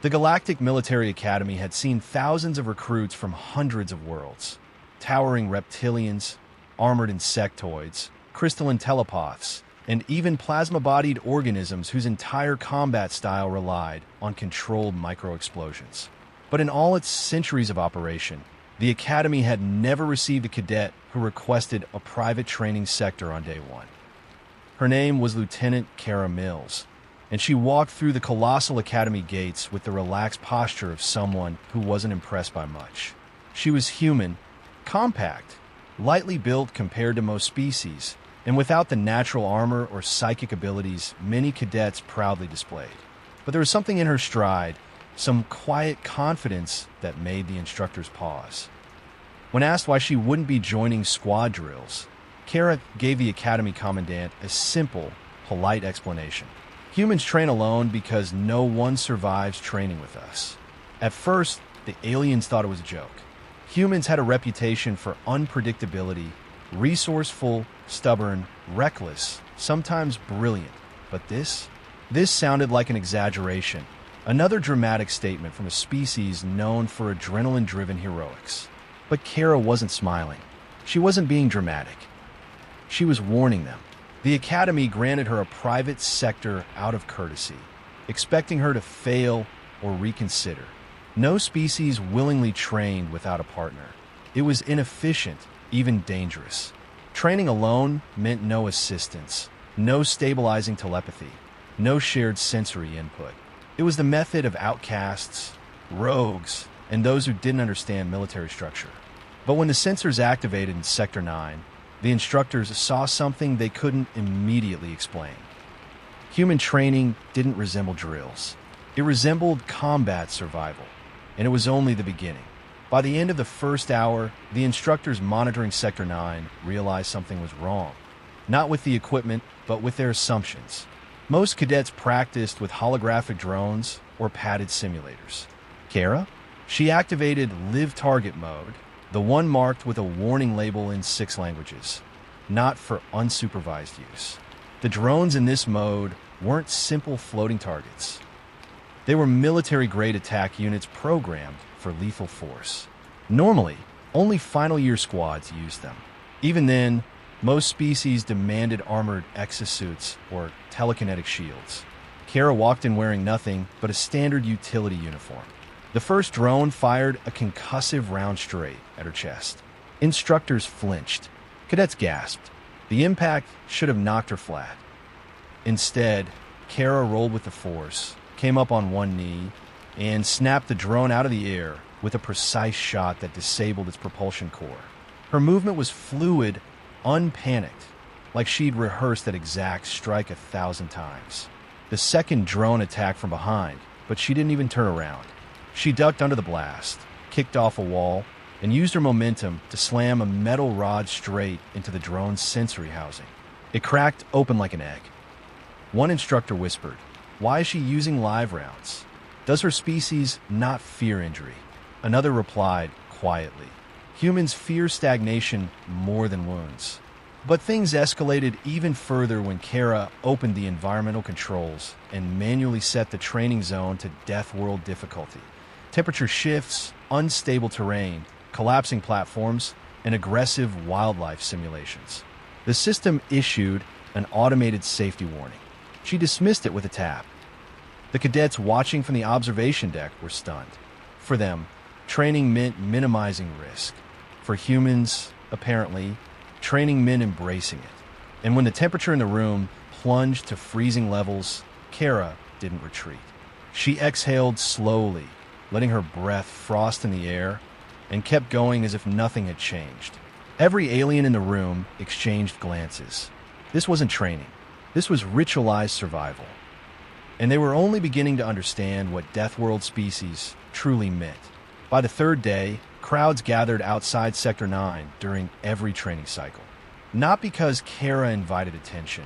The Galactic Military Academy had seen thousands of recruits from hundreds of worlds. Towering reptilians, armored insectoids, crystalline telepaths, and even plasma-bodied organisms whose entire combat style relied on controlled micro-explosions. But in all its centuries of operation, the Academy had never received a cadet who requested a private training sector on day one. Her name was Lieutenant Kara Mills, and she walked through the colossal Academy gates with the relaxed posture of someone who wasn't impressed by much. She was human, compact, lightly built compared to most species, and without the natural armor or psychic abilities many cadets proudly displayed. But there was something in her stride, some quiet confidence that made the instructors pause. When asked why she wouldn't be joining squad drills, Kara gave the Academy Commandant a simple, polite explanation. Humans train alone because no one survives training with us. At first, the aliens thought it was a joke. Humans had a reputation for unpredictability, resourceful, stubborn, reckless, sometimes brilliant. But this sounded like an exaggeration, another dramatic statement from a species known for adrenaline-driven heroics. But Kara wasn't smiling. She wasn't being dramatic. She was warning them. The Academy granted her a private sector out of courtesy, expecting her to fail or reconsider. No species willingly trained without a partner. It was inefficient, even dangerous. Training alone meant no assistance, no stabilizing telepathy, no shared sensory input. It was the method of outcasts, rogues, and those who didn't understand military structure. But when the sensors activated in Sector 9, the instructors saw something they couldn't immediately explain. Human training didn't resemble drills. It resembled combat survival, and it was only the beginning. By the end of the first hour, the instructors monitoring Sector 9 realized something was wrong. Not with the equipment, but with their assumptions. Most cadets practiced with holographic drones or padded simulators. Kara? She activated Live Target mode, the one marked with a warning label in 6 languages, not for unsupervised use. The drones in this mode weren't simple floating targets. They were military-grade attack units programmed for lethal force. Normally, only final-year squads used them. Even then, most species demanded armored exosuits or telekinetic shields. Kara walked in wearing nothing but a standard utility uniform. The first drone fired a concussive round straight at her chest. Instructors flinched. Cadets gasped. The impact should have knocked her flat. Instead, Kara rolled with the force, came up on one knee, and snapped the drone out of the air with a precise shot that disabled its propulsion core. Her movement was fluid, unpanicked, like she'd rehearsed that exact strike 1,000 times. The second drone attacked from behind, but she didn't even turn around. She ducked under the blast, kicked off a wall, and used her momentum to slam a metal rod straight into the drone's sensory housing. It cracked open like an egg. One instructor whispered, "Why is she using live rounds? Does her species not fear injury?" Another replied quietly, "Humans fear stagnation more than wounds." But things escalated even further when Kara opened the environmental controls and manually set the training zone to deathworld difficulty. Temperature shifts, unstable terrain, collapsing platforms, and aggressive wildlife simulations. The system issued an automated safety warning. She dismissed it with a tap. The cadets watching from the observation deck were stunned. For them, training meant minimizing risk. For humans, apparently, training meant embracing it. And when the temperature in the room plunged to freezing levels, Kara didn't retreat. She exhaled slowly, letting her breath frost in the air, and kept going as if nothing had changed. Every alien in the room exchanged glances. This wasn't training. This was ritualized survival. And they were only beginning to understand what deathworld species truly meant. By the third day, crowds gathered outside Sector 9 during every training cycle. Not because Kara invited attention.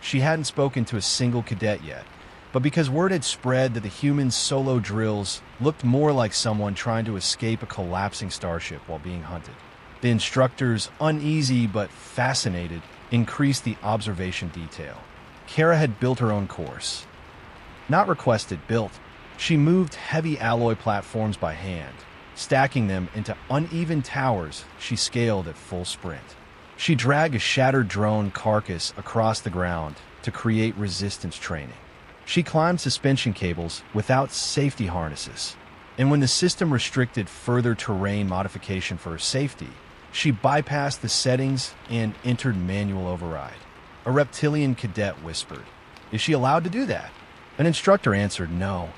She hadn't spoken to a single cadet yet, but because word had spread that the human solo drills looked more like someone trying to escape a collapsing starship while being hunted. The instructors, uneasy but fascinated, increased the observation detail. Kara had built her own course. Not requested, built. She moved heavy alloy platforms by hand, stacking them into uneven towers she scaled at full sprint. She dragged a shattered drone carcass across the ground to create resistance training. She climbed suspension cables without safety harnesses, and when the system restricted further terrain modification for her safety, she bypassed the settings and entered manual override. A reptilian cadet whispered, "Is she allowed to do that?" An instructor answered no,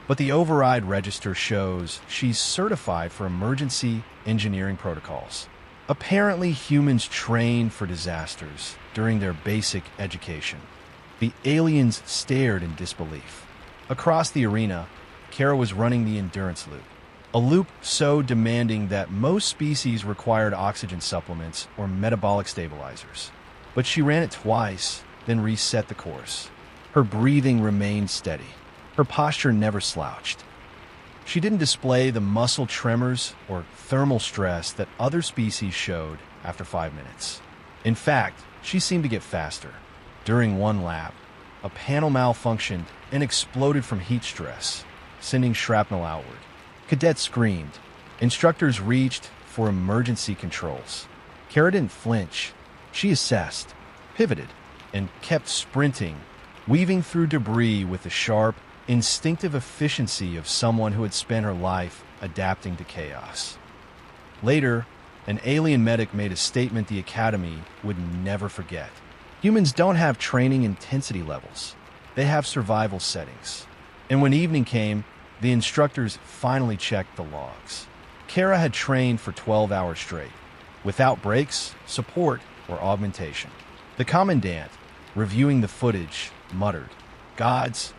but the override register shows she's certified for emergency engineering protocols. Apparently, humans train for disasters during their basic education. The aliens stared in disbelief. Across the arena, Kara was running the endurance loop, a loop so demanding that most species required oxygen supplements or metabolic stabilizers. But she ran it twice, then reset the course. Her breathing remained steady. Her posture never slouched. She didn't display the muscle tremors or thermal stress that other species showed after 5 minutes. In fact, she seemed to get faster. During one lap, a panel malfunctioned and exploded from heat stress, sending shrapnel outward. Cadets screamed. Instructors reached for emergency controls. Kara didn't flinch. She assessed, pivoted, and kept sprinting, weaving through debris with the sharp, instinctive efficiency of someone who had spent her life adapting to chaos. Later, an alien medic made a statement the Academy would never forget. Humans don't have training intensity levels. They have survival settings. And when evening came, the instructors finally checked the logs. Kara had trained for 12 hours straight, without breaks, support, or augmentation. The commandant, reviewing the footage, muttered, "Gods,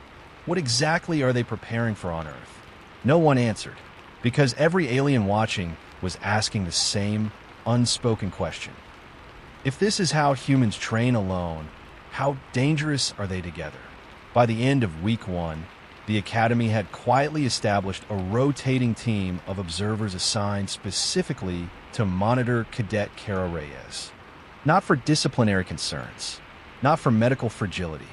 what exactly are they preparing for on Earth?" No one answered, because every alien watching was asking the same unspoken question. If this is how humans train alone, how dangerous are they together? By the end of week 1, the Academy had quietly established a rotating team of observers assigned specifically to monitor Cadet Kara Reyes. Not for disciplinary concerns, not for medical fragility,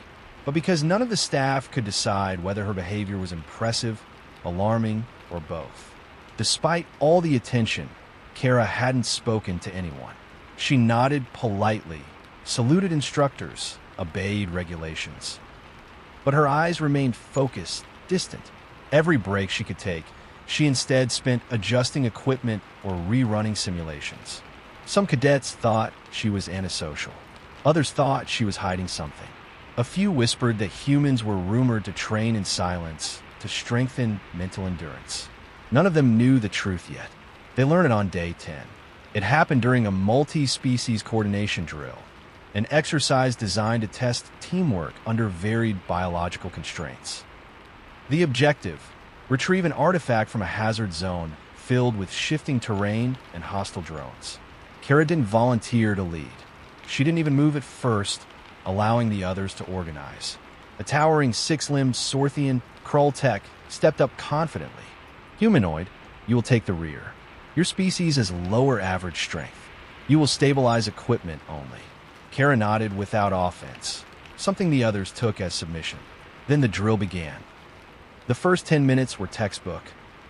but because none of the staff could decide whether her behavior was impressive, alarming, or both. Despite all the attention, Kara hadn't spoken to anyone. She nodded politely, saluted instructors, obeyed regulations. But her eyes remained focused, distant. Every break she could take, she instead spent adjusting equipment or rerunning simulations. Some cadets thought she was antisocial. Others thought she was hiding something. A few whispered that humans were rumored to train in silence to strengthen mental endurance. None of them knew the truth yet. They learned it on day 10. It happened during a multi-species coordination drill, an exercise designed to test teamwork under varied biological constraints. The objective: retrieve an artifact from a hazard zone filled with shifting terrain and hostile drones. Kara didn't volunteer to lead. She didn't even move at first, allowing the others to organize. A towering 6-limbed Sorthian Krultek stepped up confidently. "Humanoid, you will take the rear. Your species is lower average strength. You will stabilize equipment only." Kara nodded without offense, something the others took as submission. Then the drill began. The first 10 minutes were textbook.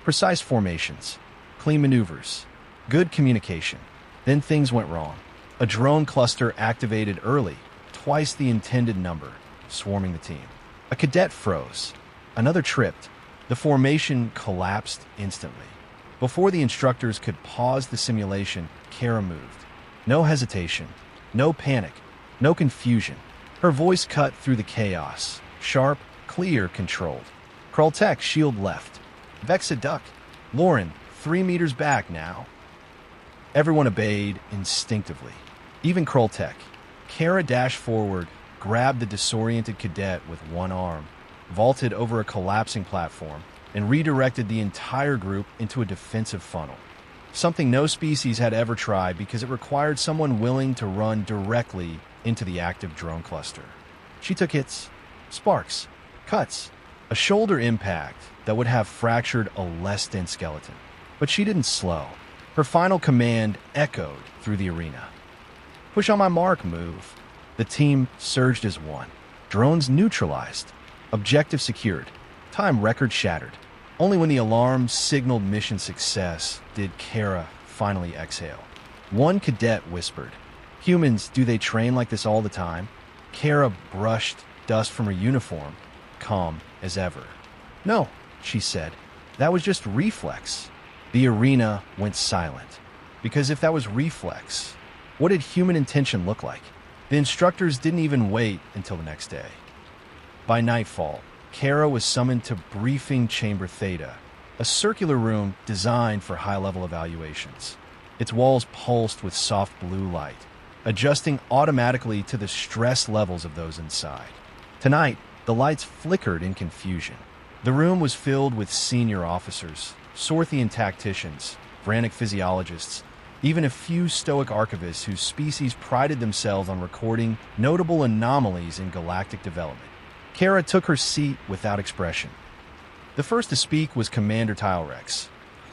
Precise formations, clean maneuvers, good communication. Then things went wrong. A drone cluster activated early, twice the intended number, swarming the team. A cadet froze. Another tripped. The formation collapsed instantly. Before the instructors could pause the simulation, Kara moved. No hesitation, no panic, no confusion. Her voice cut through the chaos, sharp, clear, controlled. Krultek, shield left. Vexa duck. Lauren, 3 meters back now. Everyone obeyed instinctively. Even Krultek. Kara dashed forward, grabbed the disoriented cadet with one arm, vaulted over a collapsing platform, and redirected the entire group into a defensive funnel. Something no species had ever tried because it required someone willing to run directly into the active drone cluster. She took hits, sparks, cuts, a shoulder impact that would have fractured a less dense skeleton. But she didn't slow. Her final command echoed through the arena. "Push on my mark, move." The team surged as one. Drones neutralized. Objective secured. Time record shattered. Only when the alarm signaled mission success did Kara finally exhale. One cadet whispered, "Humans, do they train like this all the time?" Kara brushed dust from her uniform, calm as ever. "No," she said. "That was just reflex." The arena went silent. Because if that was reflex, what did human intention look like? The instructors didn't even wait until the next day. By nightfall, Kara was summoned to Briefing Chamber Theta, a circular room designed for high-level evaluations. Its walls pulsed with soft blue light, adjusting automatically to the stress levels of those inside. Tonight, the lights flickered in confusion. The room was filled with senior officers, Sorthian tacticians, Vranic physiologists, even a few stoic archivists whose species prided themselves on recording notable anomalies in galactic development. Kara took her seat without expression. The first to speak was Commander Tylerex,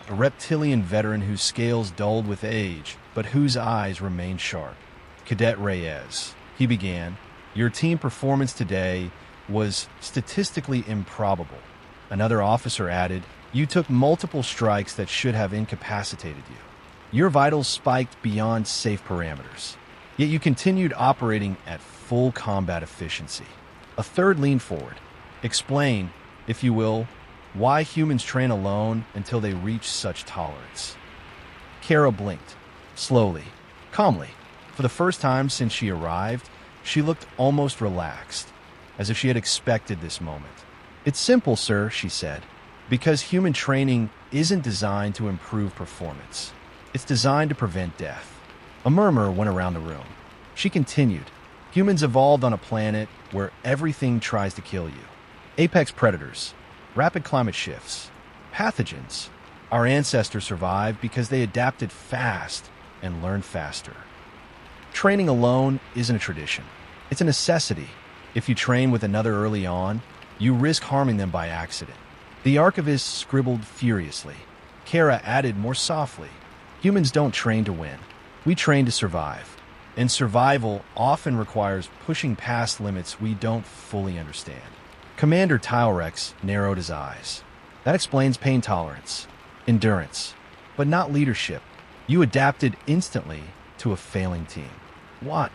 a reptilian veteran whose scales dulled with age, but whose eyes remained sharp. "Cadet Reyes," he began, "your team performance today was statistically improbable." Another officer added, "You took multiple strikes that should have incapacitated you. Your vitals spiked beyond safe parameters, yet you continued operating at full combat efficiency." A third leaned forward. "Explain, if you will, why humans train alone until they reach such tolerance." Kara blinked, slowly, calmly. For the first time since she arrived, she looked almost relaxed, as if she had expected this moment. "It's simple, sir," she said. "Because human training isn't designed to improve performance. It's designed to prevent death." A murmur went around the room. She continued, "Humans evolved on a planet where everything tries to kill you. Apex predators, rapid climate shifts, pathogens. Our ancestors survived because they adapted fast and learned faster. Training alone isn't a tradition. It's a necessity. If you train with another early on, you risk harming them by accident." The archivist scribbled furiously. Kara added more softly, "Humans don't train to win. We train to survive. And survival often requires pushing past limits we don't fully understand." Commander Tylerex narrowed his eyes. "That explains pain tolerance, endurance, but not leadership. You adapted instantly to a failing team." "What?"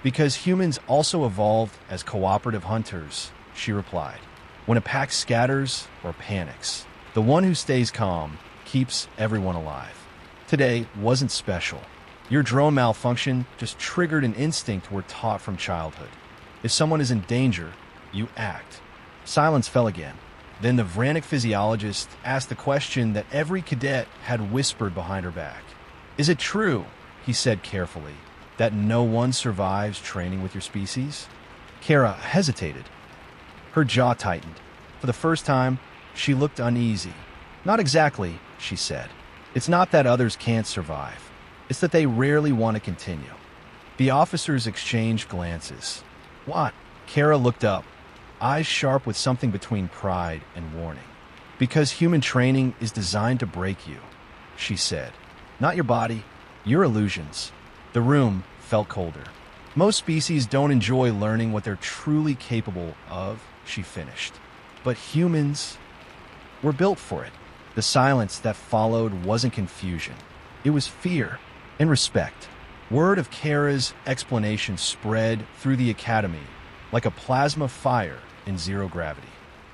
"Because humans also evolved as cooperative hunters," she replied. "When a pack scatters or panics, the one who stays calm keeps everyone alive. Today wasn't special. Your drone malfunction just triggered an instinct we're taught from childhood. If someone is in danger, you act." Silence fell again. Then the Vranic physiologist asked the question that every cadet had whispered behind her back. "Is it true," he said carefully, "that no one survives training with your species?" Kara hesitated. Her jaw tightened. For the first time, she looked uneasy. "Not exactly," she said. "It's not that others can't survive. It's that they rarely want to continue." The officers exchanged glances. "What?" Kara looked up, eyes sharp with something between pride and warning. "Because human training is designed to break you," she said. "Not your body, your illusions." The room felt colder. "Most species don't enjoy learning what they're truly capable of," she finished. "But humans, we're built for it." The silence that followed wasn't confusion. It was fear and respect. Word of Kara's explanation spread through the academy like a plasma fire in zero gravity.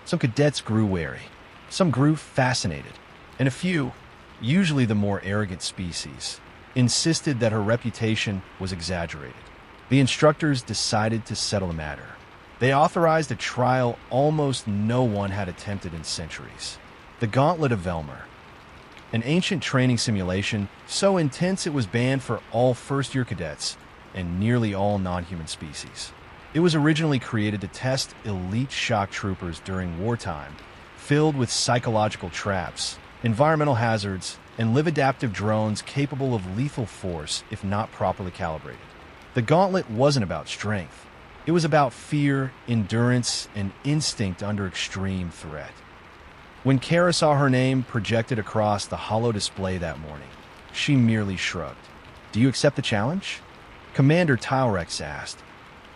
Some cadets grew wary. Some grew fascinated. And a few, usually the more arrogant species, insisted that her reputation was exaggerated. The instructors decided to settle the matter. They authorized a trial almost no one had attempted in centuries. The Gauntlet of Velmer, an ancient training simulation so intense it was banned for all first-year cadets and nearly all non-human species. It was originally created to test elite shock troopers during wartime, filled with psychological traps, environmental hazards, and live-adaptive drones capable of lethal force if not properly calibrated. The Gauntlet wasn't about strength. It was about fear, endurance, and instinct under extreme threat. When Kara saw her name projected across the hollow display that morning, she merely shrugged. "Do you accept the challenge?" Commander Tylerex asked.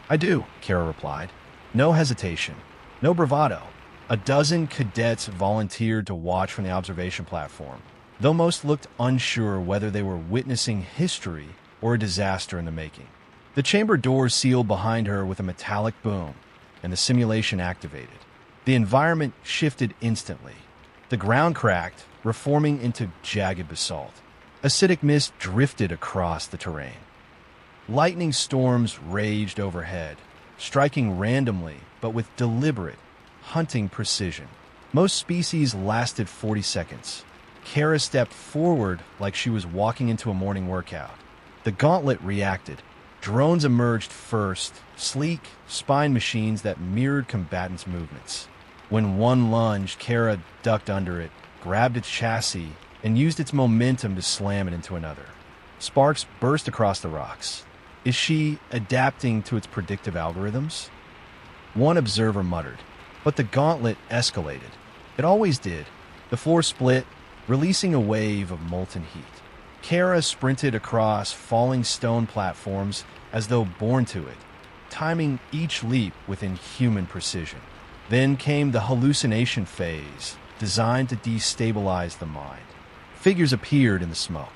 "I do," Kara replied. No hesitation, no bravado, A dozen cadets volunteered to watch from the observation platform, though most looked unsure whether they were witnessing history or a disaster in the making. The chamber door sealed behind her with a metallic boom, and the simulation activated. The environment shifted instantly. The ground cracked, reforming into jagged basalt. Acidic mist drifted across the terrain. Lightning storms raged overhead, striking randomly but with deliberate, hunting precision. Most species lasted 40 seconds. Kara stepped forward like she was walking into a morning workout. The Gauntlet reacted. Drones emerged first, sleek, spine machines that mirrored combatants' movements. When one lunged, Kara ducked under it, grabbed its chassis, and used its momentum to slam it into another. Sparks burst across the rocks. Is she adapting to its predictive algorithms? One observer muttered, but the Gauntlet escalated. It always did. The floor split, releasing a wave of molten heat. Kara sprinted across falling stone platforms as though born to it, timing each leap with inhuman precision. Then came the hallucination phase, designed to destabilize the mind. Figures appeared in the smoke.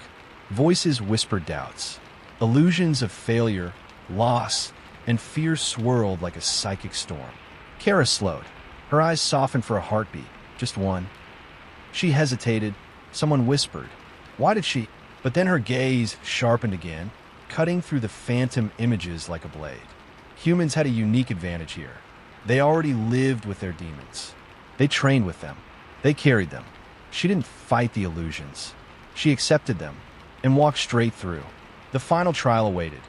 Voices whispered doubts. Illusions of failure, loss, and fear swirled like a psychic storm. Kara slowed. Her eyes softened for a heartbeat, just one. She hesitated. Someone whispered, "Why did she?" But then her gaze sharpened again, cutting through the phantom images like a blade. Humans had a unique advantage here. They already lived with their demons. They trained with them. They carried them. She didn't fight the illusions. She accepted them and walked straight through. The final trial awaited.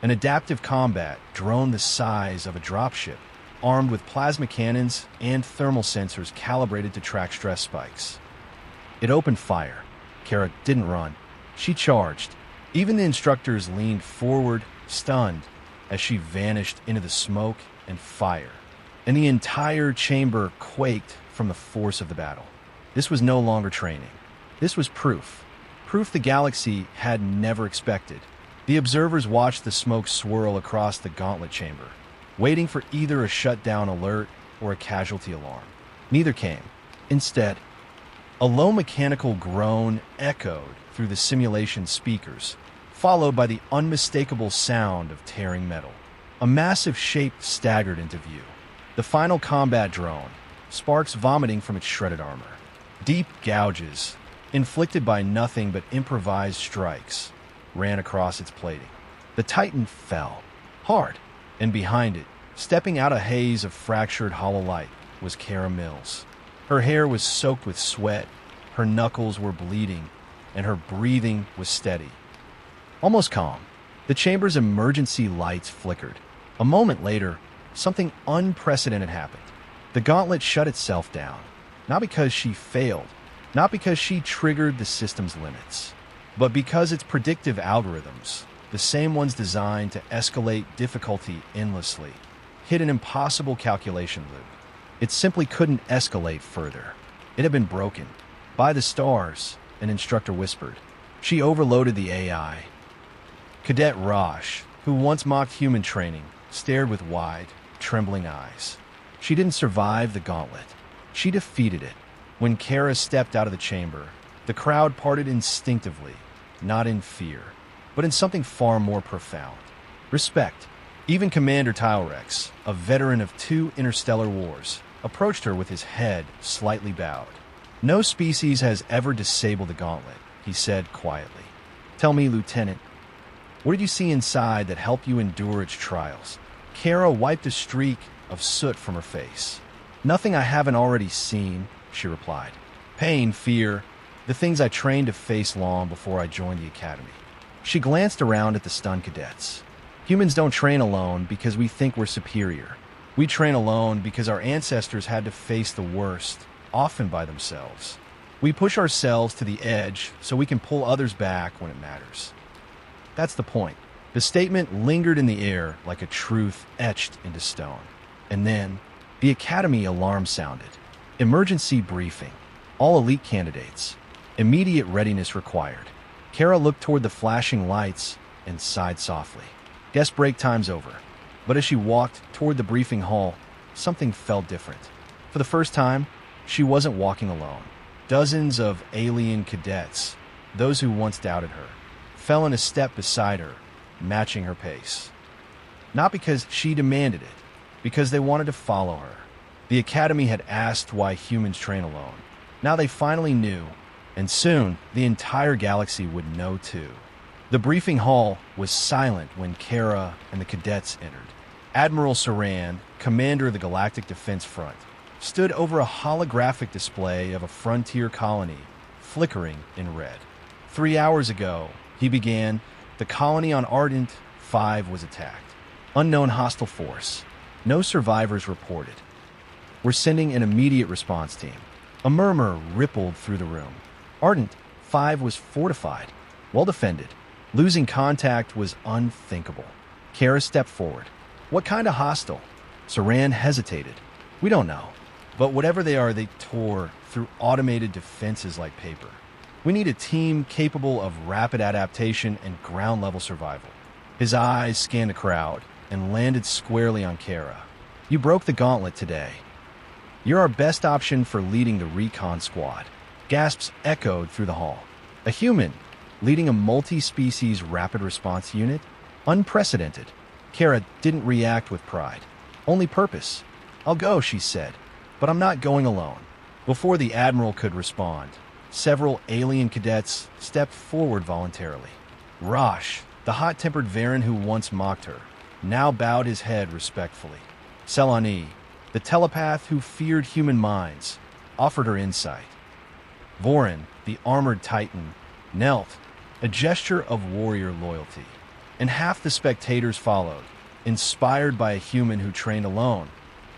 An adaptive combat drone the size of a dropship, armed with plasma cannons and thermal sensors calibrated to track stress spikes. It opened fire. Kara didn't run. She charged. Even the instructors leaned forward, stunned, as she vanished into the smoke and fire. And the entire chamber quaked from the force of the battle. This was no longer training. This was proof. Proof the galaxy had never expected. The observers watched the smoke swirl across the Gauntlet chamber, waiting for either a shutdown alert or a casualty alarm. Neither came. Instead, a low mechanical groan echoed through the simulation speakers, followed by the unmistakable sound of tearing metal. A massive shape staggered into view. The final combat drone, sparks vomiting from its shredded armor. Deep gouges, inflicted by nothing but improvised strikes, ran across its plating. The Titan fell, hard, and behind it, stepping out a haze of fractured hollow light, was Kara Mills. Her hair was soaked with sweat, her knuckles were bleeding, and her breathing was steady. Almost calm, the chamber's emergency lights flickered. A moment later, something unprecedented happened. The Gauntlet shut itself down, not because she failed, not because she triggered the system's limits, but because its predictive algorithms, the same ones designed to escalate difficulty endlessly, hit an impossible calculation loop. It simply couldn't escalate further. It had been broken. By the stars, an instructor whispered. She overloaded the AI. Cadet Rosh, who once mocked human training, stared with wide, trembling eyes. She didn't survive the Gauntlet. She defeated it. When Kara stepped out of the chamber, the crowd parted instinctively, not in fear, but in something far more profound. Respect. Even Commander Tylerex, a veteran of 2 interstellar wars, approached her with his head slightly bowed. "No species has ever disabled the Gauntlet," he said quietly. "Tell me, Lieutenant, what did you see inside that helped you endure its trials?" Kara wiped a streak of soot from her face. "Nothing I haven't already seen," she replied. "Pain, fear, the things I trained to face long before I joined the Academy." She glanced around at the stunned cadets. "Humans don't train alone because we think we're superior. We train alone because our ancestors had to face the worst, often by themselves. We push ourselves to the edge so we can pull others back when it matters." That's the point. The statement lingered in the air like a truth etched into stone. And then, the Academy alarm sounded. Emergency briefing. All elite candidates. Immediate readiness required. Kara looked toward the flashing lights and sighed softly. Guess break time's over. But as she walked toward the briefing hall, something felt different. For the first time, she wasn't walking alone. Dozens of alien cadets, those who once doubted her, fell in a step beside her, matching her pace. Not because she demanded it, because they wanted to follow her. The Academy had asked why humans train alone. Now they finally knew, and soon the entire galaxy would know too. The briefing hall was silent when Kara and the cadets entered. Admiral Saran, commander of the Galactic Defense Front, stood over a holographic display of a frontier colony, flickering in red. 3 hours ago, he began, the colony on Ardent 5 was attacked. Unknown hostile force. No survivors reported. We're sending an immediate response team. A murmur rippled through the room. Ardent 5 was fortified, well defended. Losing contact was unthinkable. Kara stepped forward. What kind of hostile? Saran hesitated. We don't know. But whatever they are, they tore through automated defenses like paper. We need a team capable of rapid adaptation and ground-level survival. His eyes scanned the crowd and landed squarely on Kara. You broke the gauntlet today. You're our best option for leading the recon squad. Gasps echoed through the hall. A human leading a multi-species rapid response unit? Unprecedented. Kara didn't react with pride. Only purpose. I'll go, she said. But I'm not going alone. Before the Admiral could respond, several alien cadets stepped forward voluntarily. Rosh, the hot-tempered Varen who once mocked her, now bowed his head respectfully. Selani, the telepath who feared human minds, offered her insight. Vorin, the armored titan, knelt, a gesture of warrior loyalty. And half the spectators followed, inspired by a human who trained alone,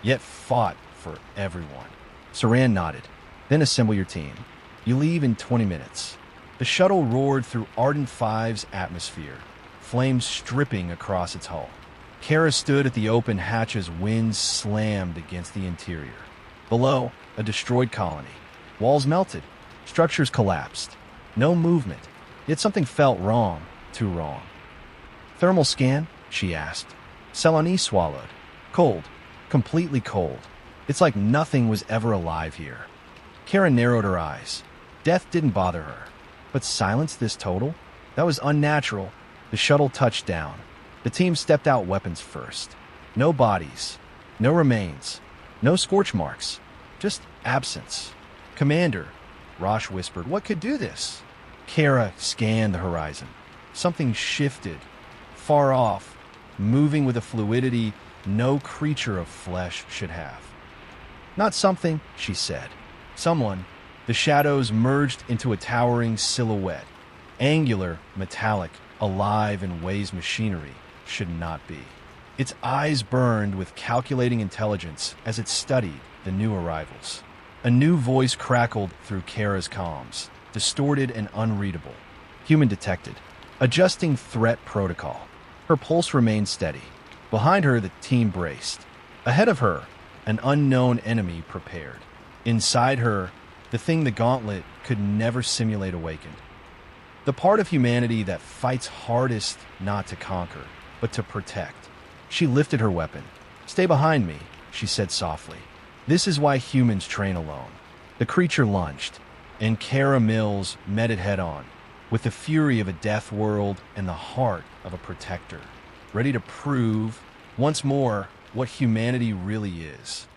yet fought for everyone. Saran nodded. Then assemble your team. You leave in 20 minutes. The shuttle roared through Ardent 5's atmosphere, flames stripping across its hull. Kara stood at the open hatch as winds slammed against the interior. Below, a destroyed colony. Walls melted. Structures collapsed. No movement. Yet something felt wrong. Too wrong. Thermal scan? She asked. Selani swallowed. Cold. Completely cold. It's like nothing was ever alive here. Kara narrowed her eyes. Death didn't bother her. But silence this total? That was unnatural. The shuttle touched down. The team stepped out weapons first. No bodies. No remains. No scorch marks. Just absence. Commander, Rosh whispered, what could do this? Kara scanned the horizon. Something shifted. Far off, moving with a fluidity no creature of flesh should have. Not something, she said. Someone. The shadows merged into a towering silhouette. Angular, metallic, alive in ways machinery should not be. Its eyes burned with calculating intelligence as it studied the new arrivals. A new voice crackled through Kara's comms, distorted and unreadable. Human detected. Adjusting threat protocol. Her pulse remained steady. Behind her, the team braced. Ahead of her, an unknown enemy prepared. Inside her, the thing the Gauntlet could never simulate awakened. The part of humanity that fights hardest not to conquer, but to protect. She lifted her weapon. Stay behind me, she said softly. This is why humans train alone. The creature lunged, and Kara Mills met it head-on, with the fury of a death world and the heart of a protector, ready to prove, once more, what humanity really is.